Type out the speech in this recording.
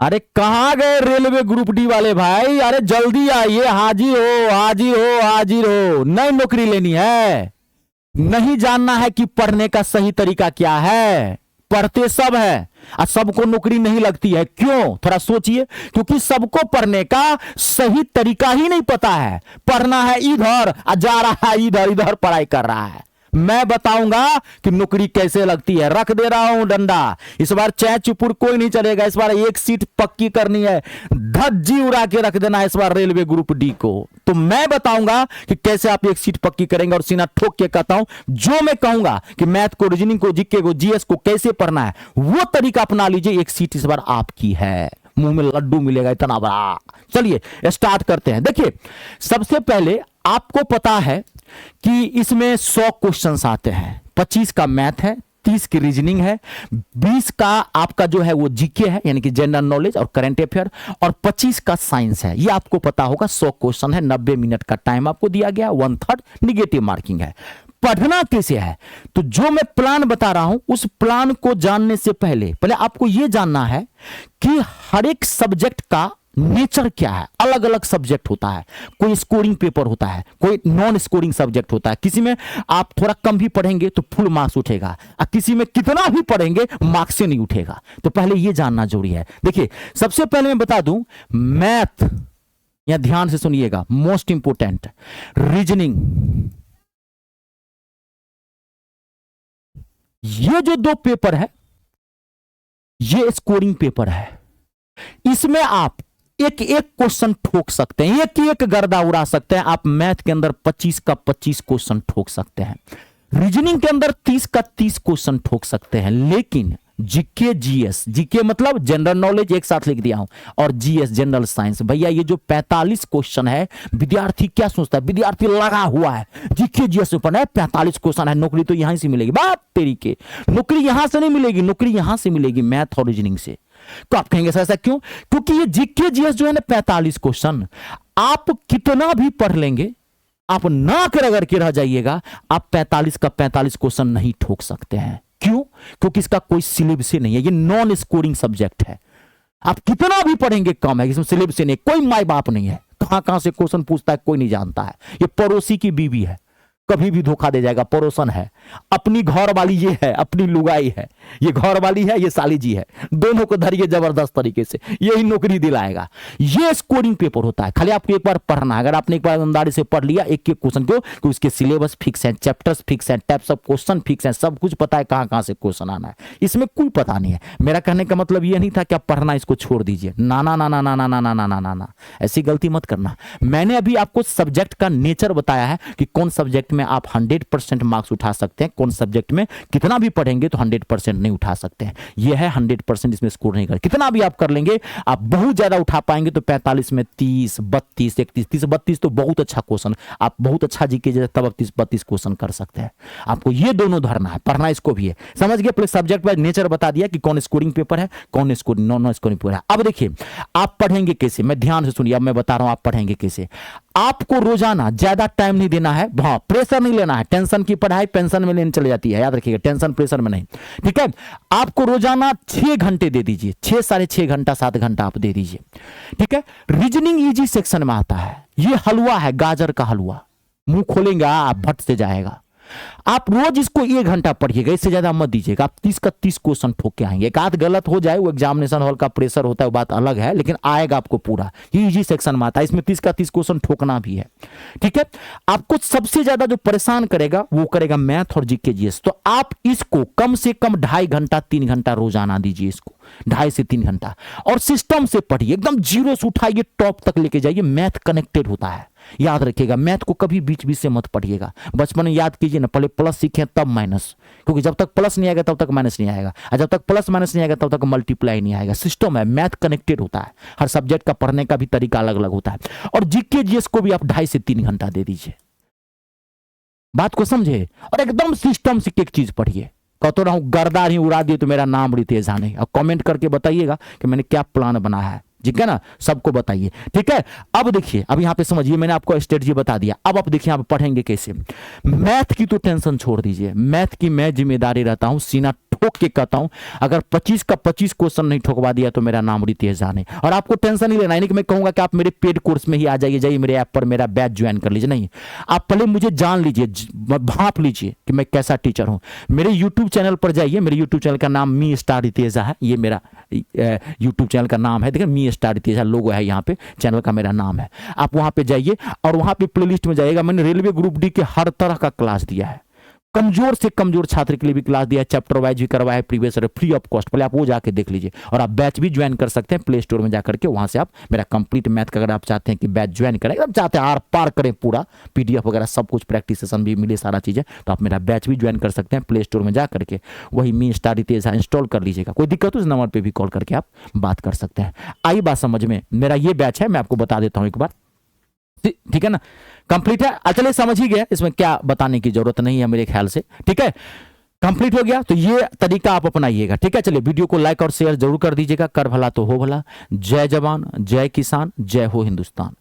अरे कहाँ गए रेलवे ग्रुप डी वाले भाई? अरे जल्दी आइए, हाजिर हो हाजिर हो हाजिर हो। नई नौकरी लेनी है, नहीं जानना है कि पढ़ने का सही तरीका क्या है? पढ़ते सब है और सबको नौकरी नहीं लगती है। क्यों? थोड़ा सोचिए। क्योंकि सबको पढ़ने का सही तरीका ही नहीं पता है। पढ़ना है इधर और जा रहा है इधर, इधर पढ़ाई कर रहा है। मैं बताऊंगा कि नौकरी कैसे लगती है। रख दे रहा हूं डंडा। इस बार चै चुपुर कोई नहीं चलेगा। इस बार एक सीट पक्की करनी है, धज्जी उड़ा के रख देना है इस बार रेलवे ग्रुप डी को। तो मैं बताऊंगा कि कैसे आप एक सीट पक्की करेंगे। और सीना ठोक के कहता हूं, जो मैं कहूंगा कि मैथ को, रीजनिंग को, जीके को, जीएस को कैसे पढ़ना है, वो तरीका अपना लीजिए। एक सीट इस बार आपकी है। मुंह में लड्डू मिलेगा इतना बड़ा। चलिए स्टार्ट करते हैं। देखिए, सबसे पहले आपको पता है कि इसमें 100 क्वेश्चंस आते हैं। 25 का मैथ है, 30 की रीजनिंग है, 20 का आपका जो है वो जीके है यानी कि जनरल नॉलेज और करंट अफेयर, और 25 का साइंस है। ये आपको पता होगा। 100 क्वेश्चन है, 90 मिनट का टाइम आपको दिया गया, 1/3 निगेटिव मार्किंग है। पढ़ना कैसे है? तो जो मैं प्लान बता रहा हूं, उस प्लान को जानने से पहले आपको यह जानना है कि हर एक सब्जेक्ट का नेचर क्या है। अलग अलग सब्जेक्ट होता है। कोई स्कोरिंग पेपर होता है, कोई नॉन स्कोरिंग सब्जेक्ट होता है। किसी में आप थोड़ा कम भी पढ़ेंगे तो फुल मार्क्स उठेगा, और किसी में कितना भी पढ़ेंगे मार्क्स से नहीं उठेगा। तो पहले यह जानना जरूरी है। देखिए, सबसे पहले मैं बता दूं, मैथ, या ध्यान से सुनिएगा, मोस्ट इंपोर्टेंट, रीजनिंग, ये जो 2 पेपर है ये स्कोरिंग पेपर है। इसमें आप एक एक क्वेश्चन ठोक सकते हैं, एक एक गर्दा उड़ा सकते हैं। आप मैथ के अंदर 25 का 25 क्वेश्चन ठोक सकते हैं, रीजनिंग के अंदर 30 का 30 क्वेश्चन ठोक सकते हैं। लेकिन जीके, जीएस, जीके मतलब जनरल नॉलेज एक साथ लिख दिया हूं, और जीएस जनरल साइंस, भैया ये जो 45 क्वेश्चन है, विद्यार्थी क्या सोचता है? विद्यार्थी लगा हुआ है जीके जीएस में पढ़ना है, 45 क्वेश्चन है, नौकरी तो यहां से मिलेगी। बात तेरी के, नौकरी यहां से नहीं मिलेगी, नौकरी यहां से मिलेगी, मैथ और रीजनिंग से। तो आप कहेंगे सर ऐसा क्यों? क्योंकि ये जीके जीएस जो है ना, 45 क्वेश्चन, आप कितना भी पढ़ लेंगे, आप ना कर अगर के रह जाइएगा, आप 45 का 45 क्वेश्चन नहीं ठोक सकते हैं। क्यों? क्योंकि इसका कोई सिलेबस से नहीं है, ये नॉन स्कोरिंग सब्जेक्ट है। आप कितना भी पढ़ेंगे कम है, इसमें सिलेबस से नहीं, कोई माई बाप नहीं है, कहां कहां से क्वेश्चन पूछता है कोई नहीं जानता है। ये पड़ोसी की बीवी है, कभी भी धोखा दे जाएगा। पड़ोसन है, अपनी घर वाली ये है, अपनी लुगाई है, ये घर वाली है, ये साली जी है, दोनों को धरिए जबरदस्त तरीके से, यही नौकरी दिलाएगा। ये स्कोरिंग पेपर होता है। खाली आपको एक बार पढ़ना है। अगर आपने एक बार ईमानदारी से पढ़ लिया एक एक क्वेश्चन को, कि उसके सिलेबस फिक्स है, चैप्टर्स फिक्स है, टाइप्स ऑफ क्वेश्चन फिक्स है, सब कुछ पता है कहां कहां से क्वेश्चन आना है, इसमें कोई पता नहीं है। मेरा कहने का मतलब ये नहीं था कि आप पढ़ना इसको छोड़ दीजिए, ना ना ना ना ना ना ना ना ना ना ना, ऐसी गलती मत करना। मैंने अभी आपको सब्जेक्ट का नेचर बताया है कि कौन सब्जेक्ट में आप 100% मार्क्स उठा सकते हैं, कौन सब्जेक्ट में कितना भी पढ़ेंगे तो 100% नहीं उठा सकते हैं। यह है 100% इसमें स्कोर नहीं कर, कितना भी आप कर लेंगे आप बहुत ज्यादा उठा पाएंगे तो 45 में 30, 32, 31, 30, 32 तो बहुत अच्छा क्वेश्चन, आप बहुत अच्छा जीके जैसे तब 30, 32 क्वेश्चन कर सकते हैं। आपको ये दोनों धरना है, पढ़ना इसको भी है। समझ गए? प्लस सब्जेक्ट वाइज नेचर बता दिया कि कौन स्कोरिंग पेपर है, कौन स्कोरिंग नॉन स्कोरिंग पेपर है। अब देखिए आप पढ़ेंगे कैसे, मैं ध्यान से सुनिए, अब मैं बता रहा हूं आप पढ़ेंगे कैसे। आपको रोजाना ज्यादा टाइम नहीं देना है, हाँ प्रेशर नहीं लेना है। टेंशन की पढ़ाई पेंशन में लेने चली जाती है, याद रखिएगा, टेंशन प्रेशर में नहीं, ठीक है। आपको रोजाना 6 घंटे दे दीजिए, 6 साढ़े 6 घंटा 7 घंटा आप दे दीजिए, ठीक है। रीजनिंग इजी सेक्शन में आता है। ये हलवा है, गाजर का हलवा, मुंह खोलेंगे आप भट से जाएगा। आप रोज इसको 1 घंटा पढ़िएगा, इससे ज्यादा मत दीजिएगा। आप 30 का 30 क्वेश्चन ठोक के आएंगे। एक आध गलत हो जाए, वो एग्जामिनेशन हॉल का प्रेशर होता है, वो बात अलग है, लेकिन आएगा आपको पूरा। ये इजी सेक्शन में आता है, इसमें 30 का 30 क्वेश्चन ठोकना भी है, ठीक है। आपको सबसे ज्यादा जो परेशान करेगा वो करेगा मैथ और जीके जीएस। तो आप इसको कम से कम 2.5 घंटा 3 घंटा रोजाना दीजिए, इसको 2.5 से 3 घंटा, और सिस्टम से पढ़िए, एकदम जीरो से उठाइए टॉप तक लेके जाइए। मैथ कनेक्टेड होता है, याद रखिएगा। मैथ को कभी बीच बीच से मत पढ़िएगा। बचपन में याद कीजिए ना, पहले प्लस सीखें तब माइनस, क्योंकि जब तक प्लस नहीं आएगा तब तक माइनस नहीं आएगा, और जब तक प्लस माइनस नहीं आएगा तब तक मल्टीप्लाई नहीं आएगा। सिस्टम है, मैथ कनेक्टेड होता है। हर सब्जेक्ट का पढ़ने का भी तरीका अलग अलग होता है। और जीके जीएस को भी आप 2.5 से 3 घंटा दे दीजिए। बात को समझे? और एकदम सिस्टम से एक चीज पढ़िए। कहते रहा हूं गर्दा ही उड़ा दिए तो मेरा नाम रितेश आने। और कमेंट करके बताइएगा कि मैंने क्या प्लान बनाया है। ठीक है ना, सबको बताइए। ठीक है, अब देखिए, अब यहां पे समझिए, मैंने आपको स्ट्रेटजी बता दिया। अब आप देखिए, आप पढ़ेंगे कैसे। मैथ की तो टेंशन छोड़ दीजिए, मैथ की मैं जिम्मेदारी रहता हूं, सीना ठोक के कहता हूं, अगर 25 का 25 क्वेश्चन नहीं ठोकवा दिया तो मेरा नाम रितेश झा नहीं। और आपको टेंशन नहीं लेना, यानी कि मैं कहूंगा कि आप मेरे पेड कोर्स में ही आ जाइए, जाइए मेरे ऐप पर मेरा बैच ज्वाइन कर लीजिए, नहीं, आप पहले मुझे जान लीजिए, भांप लीजिए कि मैं कैसा टीचर हूं। मेरे यूट्यूब चैनल पर जाइए, मेरे यूट्यूब चैनल का नाम मी स्टार रितेश झा है, ये मेरा यूट्यूब चैनल का नाम है, देखिए मी स्टार रितेश झा लोगो है, यहाँ पे चैनल का मेरा नाम है। आप वहां पे जाइए और वहां पे प्लेलिस्ट में जाइएगा, मैंने रेलवे ग्रुप डी के हर तरह का क्लास दिया है, कमजोर से कमजोर छात्र के लिए भी क्लास दिया है, चैप्टर वाइज भी करवाया है, प्रीवियस फ्री ऑफ कॉस्ट, पहले आप वो जाके देख लीजिए। और आप बैच भी ज्वाइन कर सकते हैं प्ले स्टोर में जाकर के, वहां से आप मेरा कंप्लीट मैथ का अगर आप चाहते हैं कि बैच ज्वाइन करें, एकदम चाहते हैं आर पार करें पूरा, पीडीएफ वगैरह सब कुछ, प्रैक्टिस सेशन भी मिले, सारा चीजें, तो आप मेरा बैच भी ज्वाइन कर सकते हैं प्ले स्टोर में जाकर के, वही मी स्टार रितेश इंस्टॉल कर लीजिएगा। कोई दिक्कत हो उस नंबर पर भी कॉल करके आप बात कर सकते हैं। आई बात समझ में, मेरा ये बैच है, मैं आपको बता देता हूं एक बार, ठीक है ना, कंप्लीट है। चलिए समझ ही गया, इसमें क्या बताने की जरूरत नहीं है मेरे ख्याल से। ठीक है, कंप्लीट हो गया, तो ये तरीका आप अपनाइएगा। ठीक है, चलिए वीडियो को लाइक और शेयर जरूर कर दीजिएगा, कर भला तो हो भला। जय जवान, जय किसान, जय हो हिंदुस्तान।